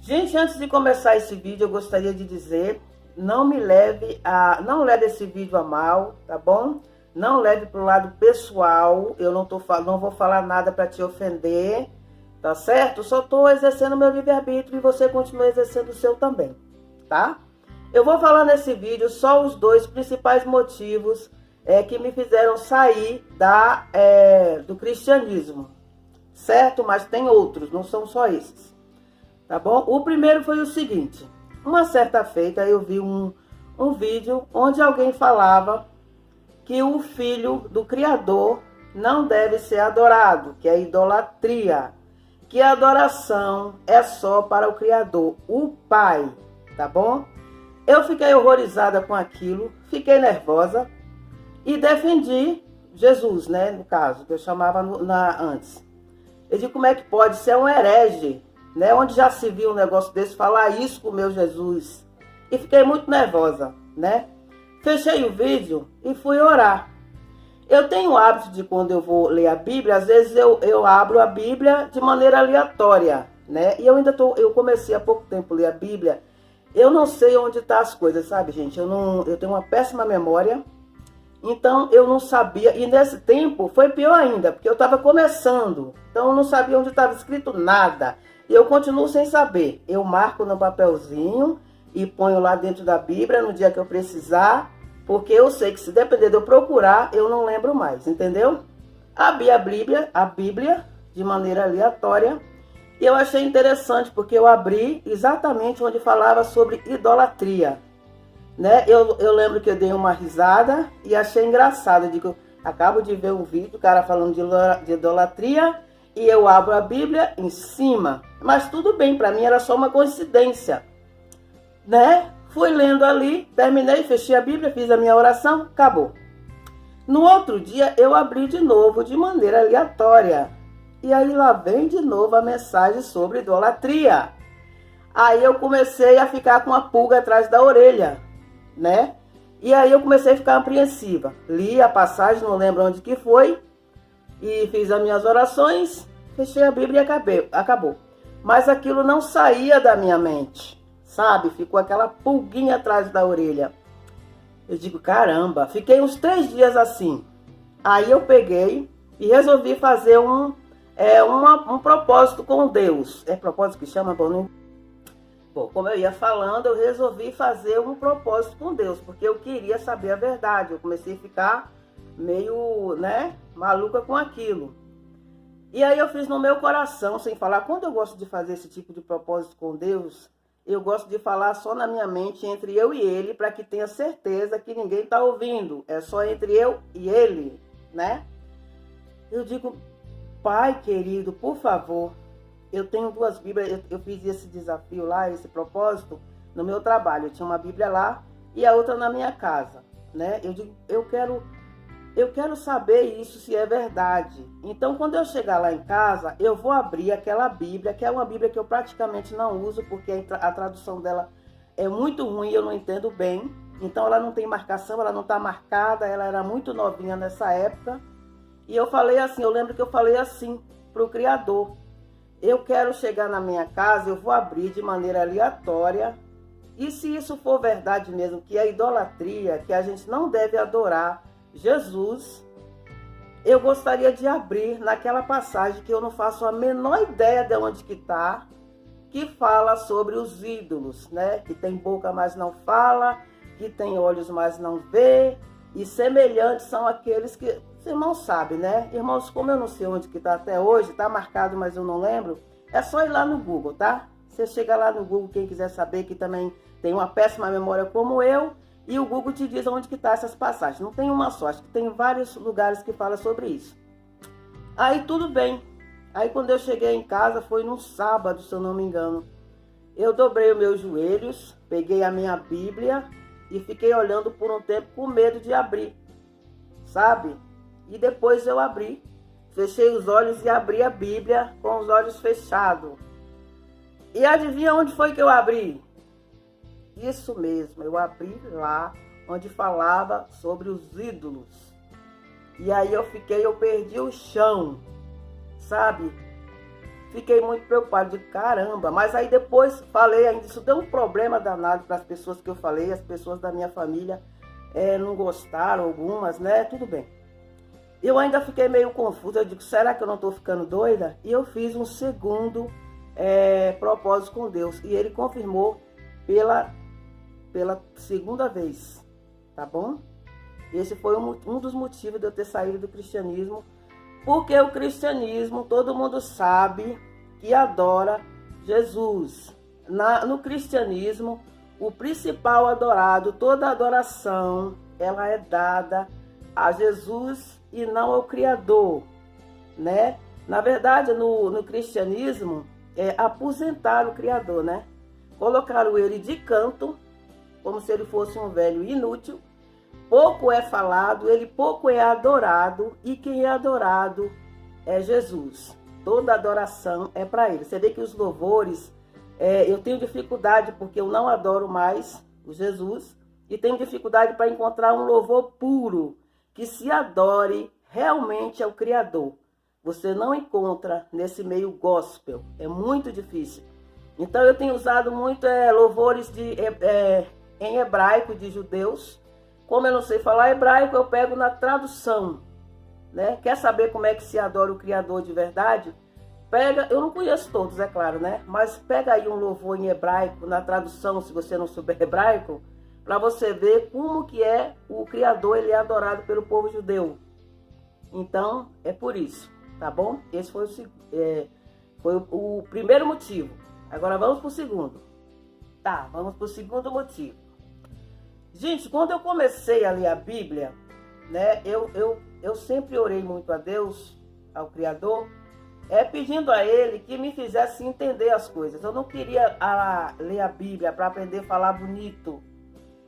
Gente, antes de começar esse vídeo, eu gostaria de dizer, não leve esse vídeo a mal, tá bom? Não leve para o lado pessoal, eu não vou falar nada para te ofender, tá certo? Só estou exercendo meu livre-arbítrio e você continua exercendo o seu também, tá? Eu vou falar nesse vídeo só os dois principais motivos que me fizeram sair do cristianismo, certo? Mas tem outros, não são só esses, tá bom? O primeiro foi o seguinte: uma certa feita eu vi um vídeo onde alguém falava que o filho do Criador não deve ser adorado, que é idolatria, que a adoração é só para o Criador, o Pai, tá bom? Eu fiquei horrorizada com aquilo, fiquei nervosa e defendi Jesus, né, no caso, que eu chamava antes. Eu digo, como é que pode ser um herege, né, onde já se viu um negócio desse, falar isso com o meu Jesus? E fiquei muito nervosa, né? Fechei o vídeo e fui orar. Eu tenho o hábito de, quando eu vou ler a Bíblia, às vezes eu abro a Bíblia de maneira aleatória, né? E eu comecei há pouco tempo a ler a Bíblia. Eu não sei onde estão as coisas, sabe, gente? Eu tenho uma péssima memória. Então, eu não sabia. E nesse tempo, foi pior ainda, porque eu estava começando. Então, eu não sabia onde estava escrito nada. E eu continuo sem saber. Eu marco no papelzinho e ponho lá dentro da Bíblia no dia que eu precisar. Porque eu sei que, se depender de eu procurar, eu não lembro mais, entendeu? Abri a Bíblia de maneira aleatória. E eu achei interessante, porque eu abri exatamente onde falava sobre idolatria, né? Eu lembro que eu dei uma risada e achei engraçado. Eu digo, acabo de ver um vídeo, o cara falando de idolatria, e eu abro a Bíblia em cima. Mas tudo bem, para mim era só uma coincidência, né? Fui lendo ali, terminei, fechei a Bíblia, fiz a minha oração, acabou. No outro dia, eu abri de novo, de maneira aleatória. E aí lá vem de novo a mensagem sobre idolatria. Aí eu comecei a ficar com uma pulga atrás da orelha, né? E aí eu comecei a ficar apreensiva. Li a passagem, não lembro onde que foi, e fiz as minhas orações, fechei a Bíblia e acabou. Mas aquilo não saía da minha mente, sabe? Ficou aquela pulguinha atrás da orelha. Eu digo, caramba, fiquei uns 3 dias assim. Aí eu peguei e resolvi fazer um propósito com Deus. É propósito que chama? Bom, como eu ia falando, eu resolvi fazer um propósito com Deus, porque eu queria saber a verdade. Eu comecei a ficar meio, né, maluca com aquilo. E aí eu fiz no meu coração, sem falar. Quando eu gosto de fazer esse tipo de propósito com Deus, eu gosto de falar só na minha mente, entre eu e ele, para que tenha certeza que ninguém está ouvindo. É só entre eu e ele, né? Eu digo, Pai querido, por favor, eu tenho 2 Bíblias, eu fiz esse desafio lá, esse propósito, no meu trabalho. Eu tinha uma Bíblia lá e a outra na minha casa, né? Eu digo, eu quero saber isso, se é verdade. Então, quando eu chegar lá em casa, eu vou abrir aquela Bíblia, que é uma Bíblia que eu praticamente não uso, porque a tradução dela é muito ruim, eu não entendo bem. Então, ela não tem marcação, ela não está marcada, ela era muito novinha nessa época. E eu falei assim, eu lembro que eu falei assim para o Criador: eu quero chegar na minha casa, eu vou abrir de maneira aleatória. E se isso for verdade mesmo, que é idolatria, que a gente não deve adorar Jesus, eu gostaria de abrir naquela passagem que eu não faço a menor ideia de onde que está, que fala sobre os ídolos, né? Que tem boca, mas não fala, que tem olhos, mas não vê, e semelhantes são aqueles que... Os irmãos sabem, né? Irmãos, como eu não sei onde que está até hoje, está marcado, mas eu não lembro, é só ir lá no Google, tá? Você chega lá no Google, quem quiser saber, que também tem uma péssima memória como eu, e o Google te diz onde que está essas passagens. Não tem uma só, acho que tem vários lugares que falam sobre isso. Aí tudo bem. Aí quando eu cheguei em casa, foi num sábado, se eu não me engano. Eu dobrei os meus joelhos, peguei a minha Bíblia e fiquei olhando por um tempo com medo de abrir, sabe? E depois eu abri, fechei os olhos e abri a Bíblia com os olhos fechados. E adivinha onde foi que eu abri? Isso mesmo, eu abri lá onde falava sobre os ídolos. E aí eu perdi o chão, sabe? fiquei muito preocupado, de caramba. Mas aí depois falei ainda, isso deu um problema danado para as pessoas que eu falei, as pessoas da minha família não gostaram, algumas, né? Tudo bem. Eu ainda fiquei meio confusa, eu digo, será que eu não estou ficando doida? E eu fiz um segundo propósito com Deus, e Ele confirmou pela segunda vez, tá bom? Esse foi um dos motivos de eu ter saído do cristianismo, porque o cristianismo, todo mundo sabe que adora Jesus. No cristianismo, o principal adorado, toda adoração, ela é dada a Jesus e não ao Criador, né? Na verdade, no cristianismo, aposentar o Criador, né? Colocaram ele de canto, como se ele fosse um velho inútil. Pouco é falado, ele pouco é adorado, e quem é adorado é Jesus. Toda adoração é para ele. Você vê que os louvores, eu tenho dificuldade porque eu não adoro mais o Jesus, e tenho dificuldade para encontrar um louvor puro, que se adore realmente ao Criador. Você não encontra nesse meio gospel, é muito difícil. Então eu tenho usado muito louvores em hebraico de judeus. Como eu não sei falar hebraico, eu pego na tradução, né? Quer saber como é que se adora o Criador de verdade? Pega, eu não conheço todos, é claro, né? Mas pega aí um louvor em hebraico, na tradução, se você não souber hebraico, para você ver como que o Criador, ele é adorado pelo povo judeu. Então, é por isso, tá bom? Esse foi o primeiro motivo. Agora vamos para o segundo. Tá, vamos para o segundo motivo. Gente, quando eu comecei a ler a Bíblia, né, eu sempre orei muito a Deus, ao Criador, pedindo a Ele que me fizesse entender as coisas. Eu não queria ler a Bíblia para aprender a falar bonito,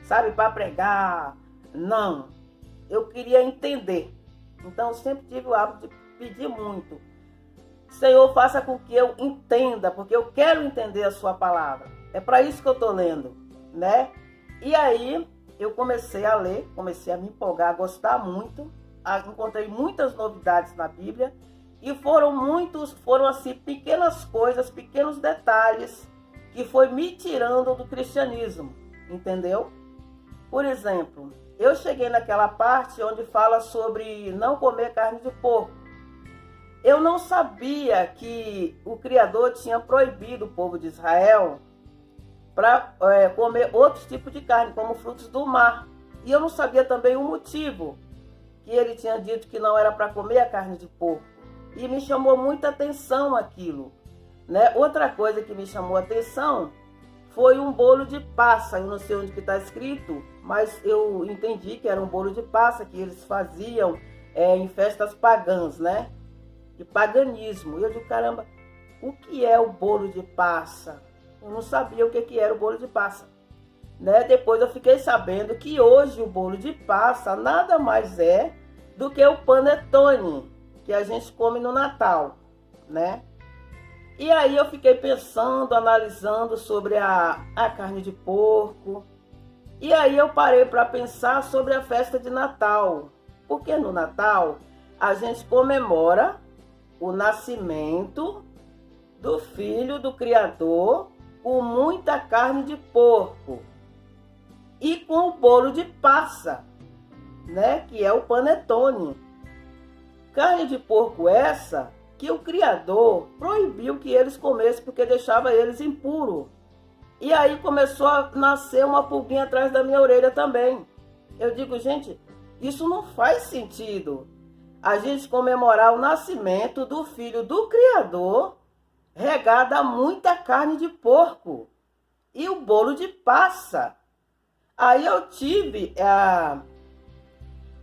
sabe, para pregar. Não, eu queria entender. Então, eu sempre tive o hábito de pedir muito. Senhor, faça com que eu entenda, porque eu quero entender a sua palavra. É para isso que eu estou lendo, né? E aí, eu comecei a ler, comecei a me empolgar, a gostar muito. Encontrei muitas novidades na Bíblia. E foram assim, pequenas coisas, pequenos detalhes que foi me tirando do cristianismo, entendeu? Por exemplo, eu cheguei naquela parte onde fala sobre não comer carne de porco. Eu não sabia que o Criador tinha proibido o povo de Israel para comer outros tipos de carne, como frutos do mar. E eu não sabia também o motivo que ele tinha dito que não era para comer a carne de porco. E me chamou muita atenção aquilo, né? Outra coisa que me chamou a atenção foi um bolo de passa. Eu não sei onde que está escrito, mas eu entendi que era um bolo de passa que eles faziam em festas pagãs, né? De paganismo. E eu digo, caramba, o que é o bolo de passa? Eu não sabia o que era o bolo de passa, né? Depois eu fiquei sabendo que hoje o bolo de passa nada mais é do que o panetone que a gente come no Natal, né? E aí eu fiquei pensando, analisando sobre a carne de porco. E aí eu parei para pensar sobre a festa de Natal. Porque no Natal a gente comemora o nascimento do Filho do Criador com muita carne de porco e com o bolo de passa, né? Que é o panetone. Carne de porco essa que o Criador proibiu que eles comessem porque deixava eles impuros. E aí começou a nascer uma pulguinha atrás da minha orelha também. Eu digo, gente, isso não faz sentido. A gente comemorar o nascimento do Filho do Criador regado a muita carne de porco e o bolo de passa. Aí eu tive,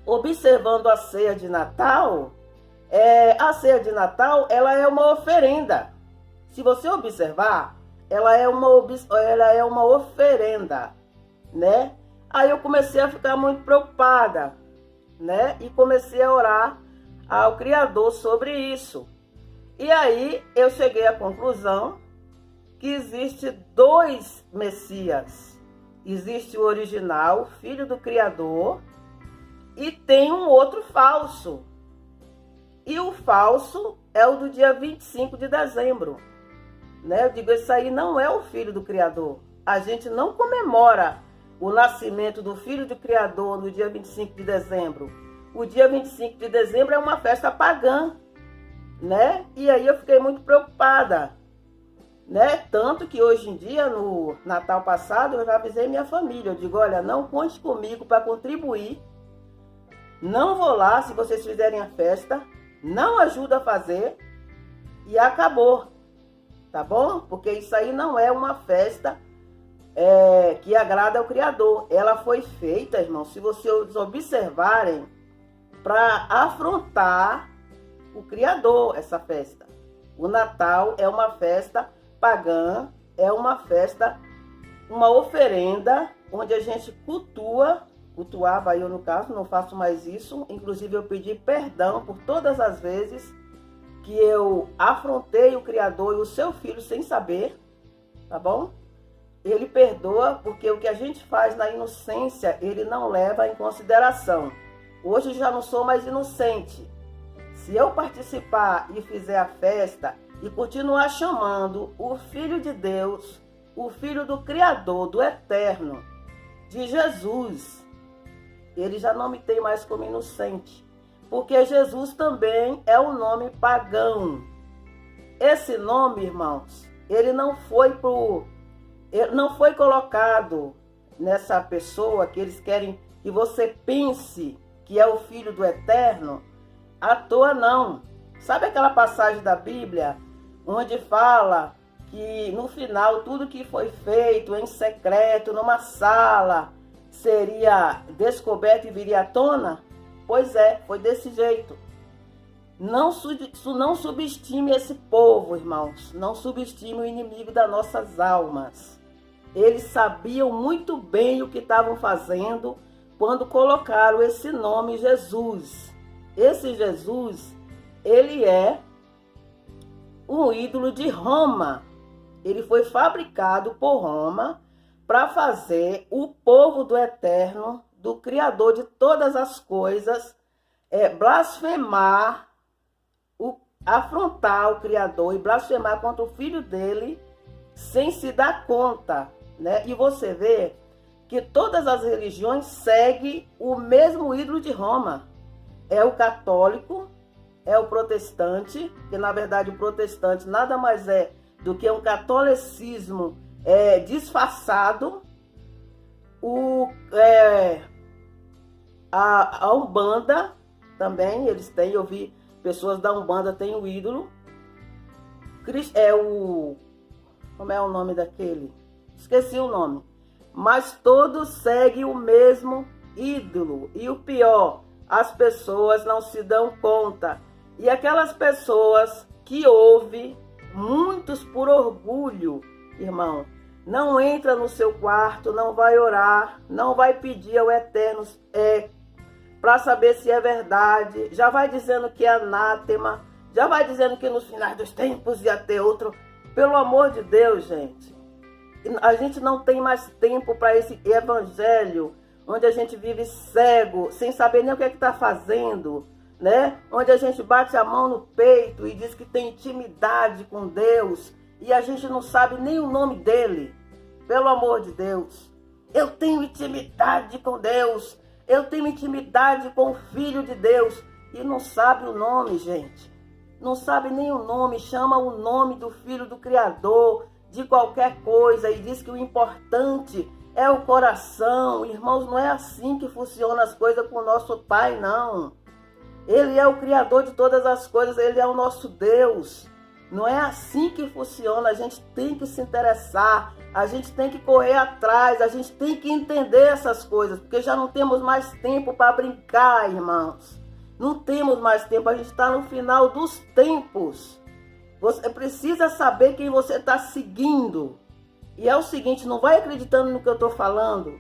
observando a ceia de Natal, a ceia de Natal, ela é uma oferenda. Se você observar, ela é uma oferenda, né? Aí eu comecei a ficar muito preocupada, né? E comecei a orar ao Criador sobre isso. E aí eu cheguei à conclusão que existe dois Messias. Existe o original, filho do Criador, e tem um outro falso. E o falso é o do dia 25 de dezembro. Né? Eu digo, esse aí não é o filho do Criador. A gente não comemora o nascimento do filho do Criador no dia 25 de dezembro. O dia 25 de dezembro é uma festa pagã, né? E aí eu fiquei muito preocupada, né? Tanto que hoje em dia, no Natal passado, eu já avisei minha família. Eu digo, olha, não conte comigo para contribuir. Não vou lá se vocês fizerem a festa. Não ajuda a fazer. E acabou. Tá bom? Porque isso aí não é uma festa que agrada ao Criador. Ela foi feita, irmão, se vocês observarem, para afrontar o Criador, essa festa. O Natal é uma festa pagã, é uma festa, uma oferenda, onde a gente cultuava, eu no caso, não faço mais isso. Inclusive eu pedi perdão por todas as vezes que eu afrontei o Criador e o seu filho sem saber, tá bom? Ele perdoa, porque o que a gente faz na inocência, ele não leva em consideração. Hoje já não sou mais inocente. Se eu participar e fizer a festa e continuar chamando o Filho de Deus, o Filho do Criador, do Eterno, de Jesus, ele já não me tem mais como inocente. Porque Jesus também é um nome pagão. Esse nome, irmãos, ele não foi colocado nessa pessoa que eles querem que você pense que é o Filho do Eterno, à toa não. Sabe aquela passagem da Bíblia onde fala que no final tudo que foi feito em secreto, numa sala, seria descoberto e viria à tona? Pois é, foi desse jeito. Não subestime esse povo, irmãos. Não subestime o inimigo das nossas almas. Eles sabiam muito bem o que estavam fazendo quando colocaram esse nome Jesus. Esse Jesus, ele é um ídolo de Roma. Ele foi fabricado por Roma para fazer o povo do Eterno, do Criador de todas as coisas, blasfemar, afrontar o Criador e blasfemar contra o Filho dele sem se dar conta, né? E você vê que todas as religiões seguem o mesmo ídolo de Roma. É o católico, é o protestante, que na verdade o protestante nada mais é do que um catolicismo disfarçado. A Umbanda também, eles têm, eu vi pessoas da Umbanda têm o ídolo. Como é o nome daquele? Esqueci o nome. Mas todos seguem o mesmo ídolo. E o pior, as pessoas não se dão conta. E aquelas pessoas que ouvem, muitos por orgulho, irmão, não entra no seu quarto, não vai orar, não vai pedir ao Eterno para saber se é verdade, já vai dizendo que é anátema, já vai dizendo que nos finais dos tempos ia ter outro. Pelo amor de Deus, gente, a gente não tem mais tempo para esse evangelho, onde a gente vive cego, sem saber nem o que está fazendo, né? Onde a gente bate a mão no peito e diz que tem intimidade com Deus, e a gente não sabe nem o nome dele. Pelo amor de Deus, eu tenho intimidade com Deus, eu tenho intimidade com o Filho de Deus, e não sabe o nome, gente. Não sabe nem o nome, chama o nome do Filho do Criador de qualquer coisa e diz que o importante é o coração. Irmãos, não é assim que funcionam as coisas com o nosso Pai, não. Ele é o Criador de todas as coisas, ele é o nosso Deus. Não é assim que funciona, a gente tem que se interessar, a gente tem que correr atrás, a gente tem que entender essas coisas, porque já não temos mais tempo para brincar, irmãos. Não temos mais tempo, a gente está no final dos tempos. Você precisa saber quem você está seguindo. E é o seguinte, não vai acreditando no que eu estou falando,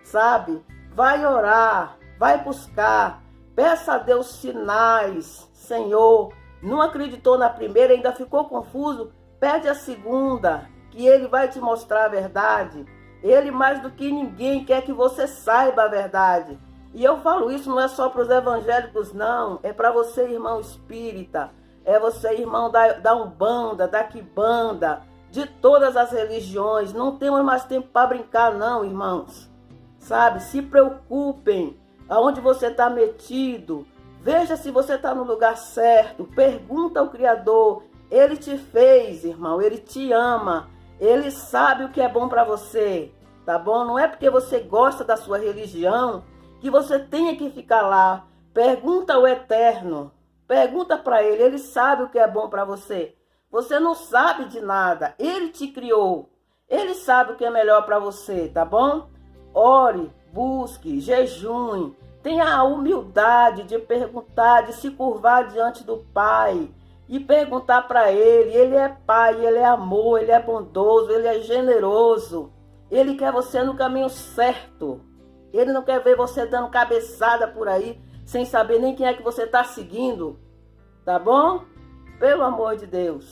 sabe? Vai orar, vai buscar, peça a Deus sinais, Senhor. Não acreditou na primeira, ainda ficou confuso? Pede a segunda, que Ele vai te mostrar a verdade. Ele, mais do que ninguém, quer que você saiba a verdade. E eu falo isso não é só para os evangélicos, não. É para você, irmão espírita. É você, irmão da Umbanda, da Quimbanda, de todas as religiões. Não temos mais tempo para brincar, não, irmãos. Sabe? Se preocupem aonde você está metido. Veja se você está no lugar certo. Pergunta ao Criador. Ele te fez, irmão. Ele te ama. Ele sabe o que é bom para você. Tá bom? Não é porque você gosta da sua religião que você tenha que ficar lá. Pergunta ao Eterno. Pergunta para ele. Ele sabe o que é bom para você. Você não sabe de nada. Ele te criou. Ele sabe o que é melhor para você, tá bom? Ore, busque, jejue. Tenha a humildade de perguntar, de se curvar diante do Pai e perguntar para Ele. Ele é Pai, Ele é amor, Ele é bondoso, Ele é generoso. Ele quer você no caminho certo. Ele não quer ver você dando cabeçada por aí, sem saber nem quem é que você está seguindo. Tá bom? Pelo amor de Deus.